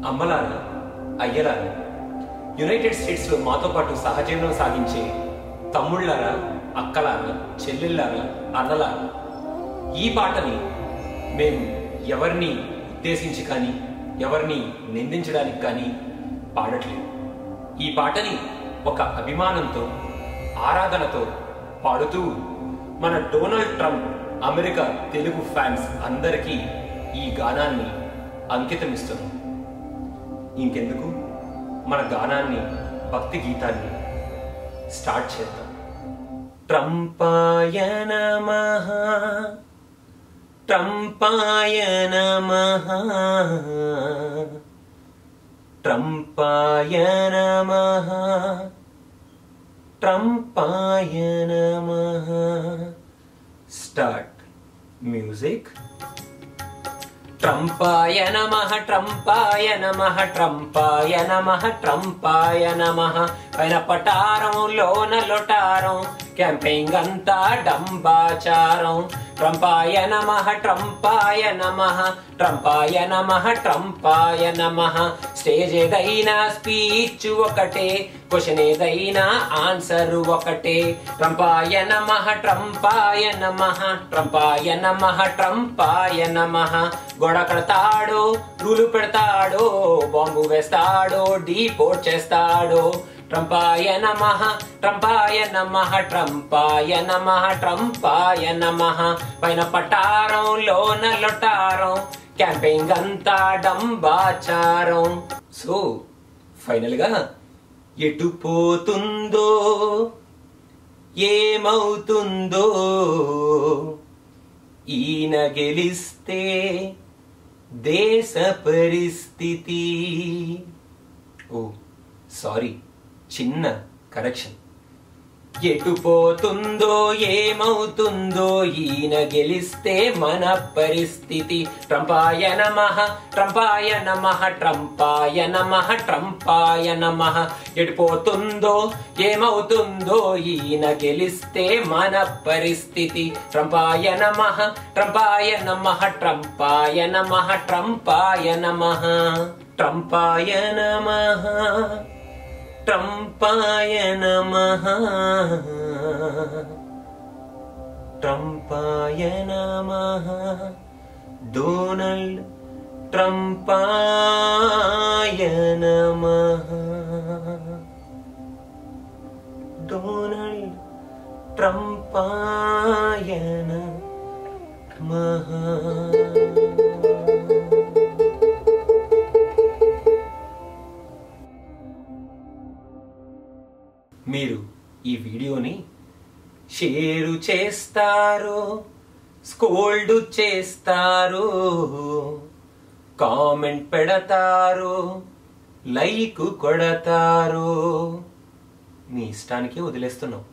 అమ్మలారా, అయ్యలారా, United states లో మాతో పాటు సహజీవనం సాగించే తమ్ముళ్ళారా, అక్కలారా, చెల్లెళ్ళారా, అన్నలారా, ఈ పాటని మేము ఎవరిని ఉద్దేశించి కానీ ఎవరిని నిందించడానికి కానీ పాడట్లేదు. ఈ పాటని ఒక అభిమానంతో, ఆరాధనతో పాడుతూ మన Donald Trump America Telugu fans అందరికీ ఈ గానాన్ని అంకితమిస్తున్నాం. ఇంకెందుకు, మన గానాన్ని, భక్తి గీతాన్ని స్టార్ట్ చేద్దాం. ట్రంపాయ నమః, ట్రంపాయ నమః, ట్రంపాయ నమః, ట్రంపాయ నమః. Start music. ట్రంపాయ నమః, ట్రంపాయ నమః, ట్రంపాయ నమః, ట్రంపాయ నమః. పైన పటారం లోన లొటారం, క్యాంపింగ్ అంతా డంబాచారం. ట్రంపాయ నమః, ట్రంపాయ నమః, ట్రంపాయ నమః, ట్రంపాయ నమః. స్టేజ్ ఏదైనా స్పీచ్ ఒకటే, క్వశ్చన్ ఏదైనా ఆన్సర్ ఒకటే. ట్రంపాయ నమః, ట్రంపాయ నమః, ట్రంపాయ నమః, ట్రంపాయ నమః. గోడ కడతాడో, రూలు పెడతాడో, బాంబు వేస్తాడో, డీపోర్ట్ చేస్తాడో. ట్రంపాయ నమః, ట్రంపాయ నమః, ట్రంపాయ నమః, ట్రంపాయ నమః. పైన పటారం లోన లొటారం, క్యాంపింగ్ అంతా డంబాచారం. సో ఫైనల్ గా ఎటు పోతుందో ఏమవుతుందో, ఈయన గెలిస్తే దేశ పరిస్థితి. ఓ సారీ, చిన్న కరెక్షన్. ఎటు పోతుందో ఏమవుతుందో, ఈయన గెలిస్తే మన పరిస్థితి. ట్రంపాయ నమః, ట్రంపాయ నమః, ట్రంపాయ నమః, ట్రంపాయ నమః. ఎటు పోతుందో ఏమవుతుందో, ఈయన గెలిస్తే మన పరిస్థితి. ట్రంపాయ నమః, ట్రంపాయ నమః, ట్రంపాయ నమః, ట్రంపాయ నమః. ట్రంపాయ నమః, ట్రంపాయ నమః, ట్రంపాయ నమః. డొనాల్డ్ ట్రంపాయ నమః, డొనాల్డ్ ట్రంపాయ నమః. మీరు ఈ వీడియోని షేరు చేస్తారు, స్కోల్డ్ చేస్తారు, కామెంట్ పెడతారు, లైక్ కొడతారు. మీ ఇష్టానికి వదిలేస్తున్నాం.